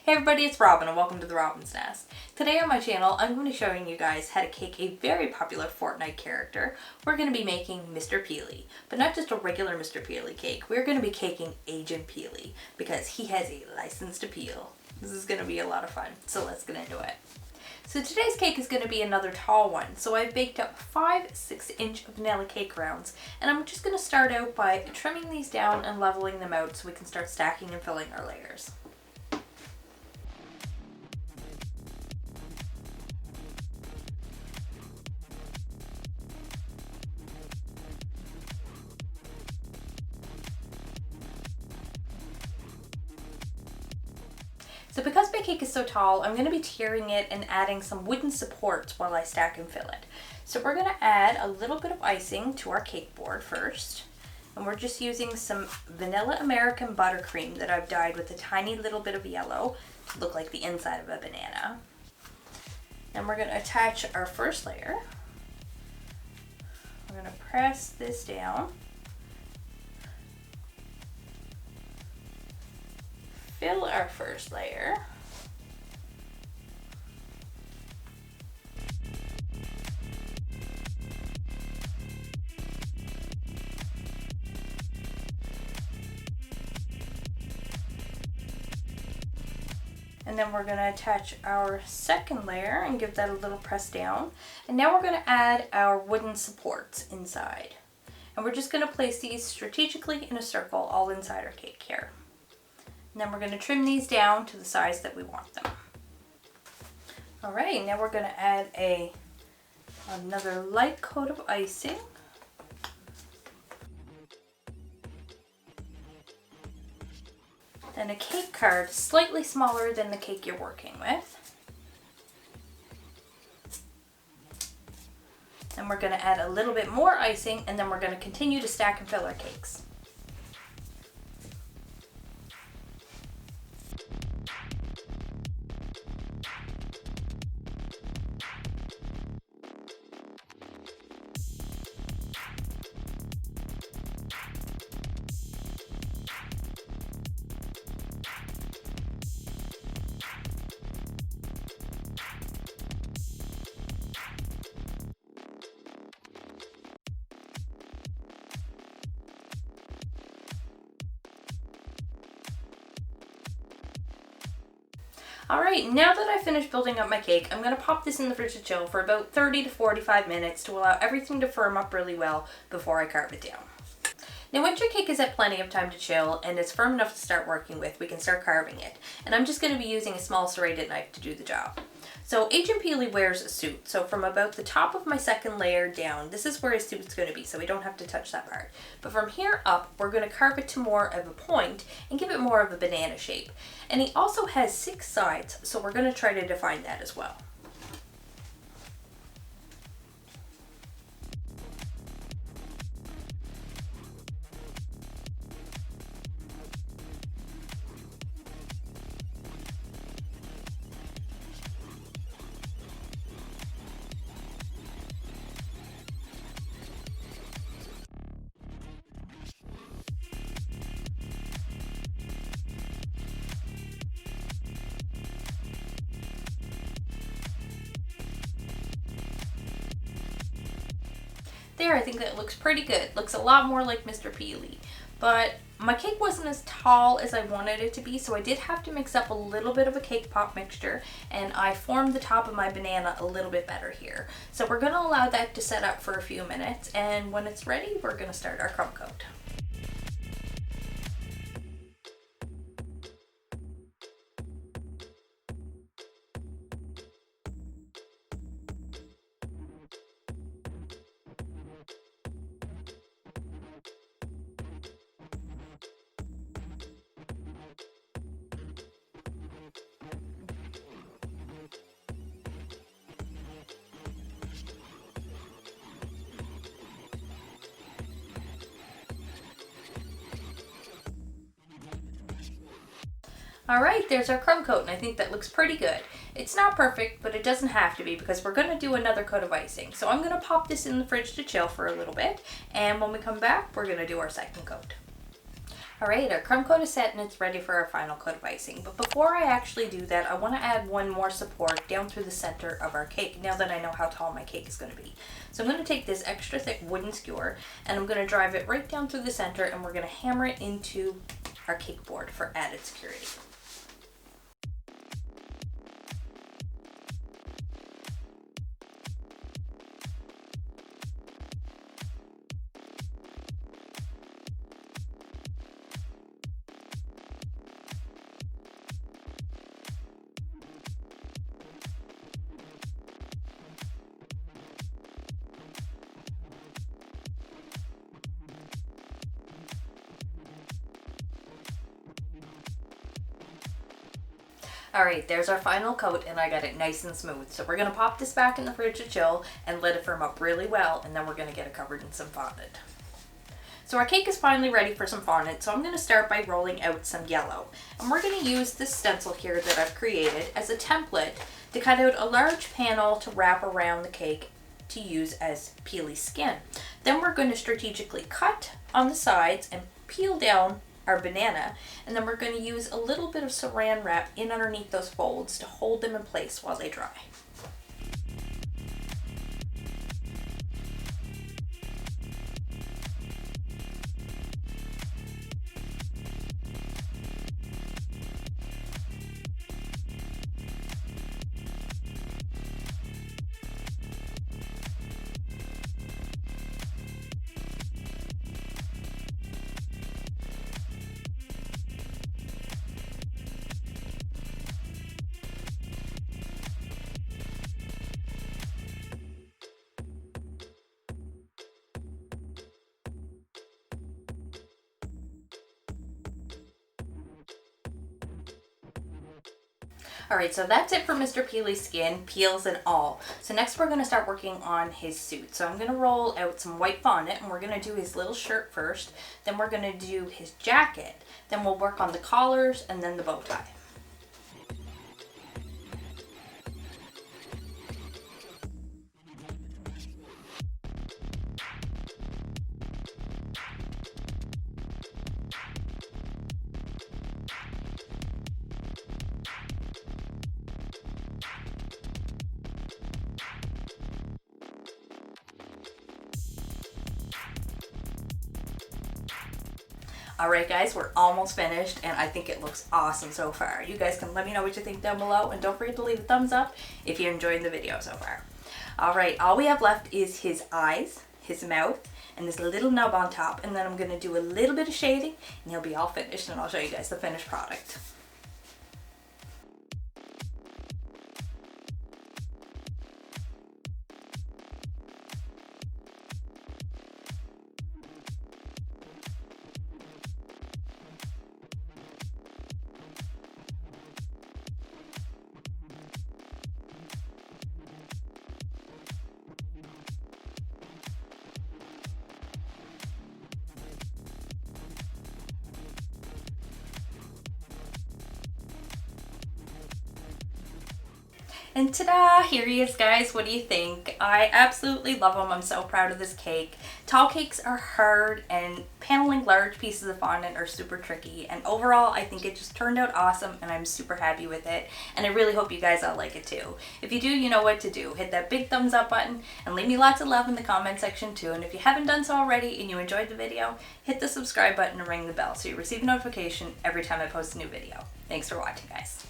Hey everybody, it's Robyn and welcome to the Robyn's Nest. Today on my channel, I'm going to be showing you guys how to cake a very popular Fortnite character. We're going to be making Mr. Peely, but not just a regular Mr. Peely cake. We're going to be caking Agent Peely because he has a license to peel. This is going to be a lot of fun, so let's get into it. So today's cake is going to be another tall one. So I've baked up 5 6-inch vanilla cake rounds, and I'm just going to start out by trimming these down and leveling them out so we can start stacking and filling our layers. So because my cake is so tall, I'm going to be tiering it and adding some wooden supports while I stack and fill it. So we're going to add a little bit of icing to our cake board first. And we're just using some vanilla American buttercream that I've dyed with a tiny little bit of yellow to look like the inside of a banana. Then we're going to attach our first layer. We're going to press this down. Fill our first layer. And then we're going to attach our second layer and give that a little press down. And now we're going to add our wooden supports inside. And we're just going to place these strategically in a circle all inside our cake here. And then we're going to trim these down to the size that we want them. Alright, now we're going to add another light coat of icing. Then a cake card slightly smaller than the cake you're working with. And we're going to add a little bit more icing, and then we're going to continue to stack and fill our cakes. Alright, now that I've finished building up my cake, I'm going to pop this in the fridge to chill for about 30 to 45 minutes to allow everything to firm up really well before I carve it down. Now once your cake has had plenty of time to chill and it's firm enough to start working with, we can start carving it. And I'm just going to be using a small serrated knife to do the job. So Agent Peely wears a suit, so from about the top of my second layer down, this is where his suit's going to be, so we don't have to touch that part. But from here up, we're going to carve it to more of a point and give it more of a banana shape. And he also has 6 sides, so we're going to try to define that as well. There, I think that looks pretty good. Looks a lot more like Mr. Peely. But my cake wasn't as tall as I wanted it to be, so I did have to mix up a little bit of a cake pop mixture, and I formed the top of my banana a little bit better here. So we're going to allow that to set up for a few minutes, and when it's ready, we're going to start our crumb coat. Alright, there's our crumb coat, and I think that looks pretty good. It's not perfect, but it doesn't have to be because we're going to do another coat of icing. So I'm going to pop this in the fridge to chill for a little bit, and when we come back, we're going to do our second coat. Alright, our crumb coat is set and it's ready for our final coat of icing. But before I actually do that, I want to add one more support down through the center of our cake, now that I know how tall my cake is going to be. So I'm going to take this extra thick wooden skewer and I'm going to drive it right down through the center, and we're going to hammer it into our cake board for added security. Alright, there's our final coat and I got it nice and smooth. So we're going to pop this back in the fridge to chill and let it firm up really well, and then we're going to get it covered in some fondant. So our cake is finally ready for some fondant, so I'm going to start by rolling out some yellow. And we're going to use this stencil here that I've created as a template to cut out a large panel to wrap around the cake to use as peely skin. Then we're going to strategically cut on the sides and peel down our banana, and then we're going to use a little bit of saran wrap in underneath those folds to hold them in place while they dry. Alright, so that's it for Mr. Peely Skin, peels and all. So next we're going to start working on his suit. So I'm going to roll out some white fondant, and we're going to do his little shirt first. Then we're going to do his jacket. Then we'll work on the collars and then the bow tie. Alright guys, we're almost finished and I think it looks awesome so far. You guys can let me know what you think down below, and don't forget to leave a thumbs up if you're enjoying the video so far. Alright, all we have left is his eyes, his mouth, and this little nub on top, and then I'm going to do a little bit of shading and he'll be all finished, and I'll show you guys the finished product. And ta-da! Here he is, guys. What do you think? I absolutely love him. I'm so proud of this cake. Tall cakes are hard, and paneling large pieces of fondant are super tricky. And overall, I think it just turned out awesome, and I'm super happy with it. And I really hope you guys all like it too. If you do, you know what to do. Hit that big thumbs up button, and leave me lots of love in the comment section too. And if you haven't done so already, and you enjoyed the video, hit the subscribe button and ring the bell so you receive a notification every time I post a new video. Thanks for watching, guys.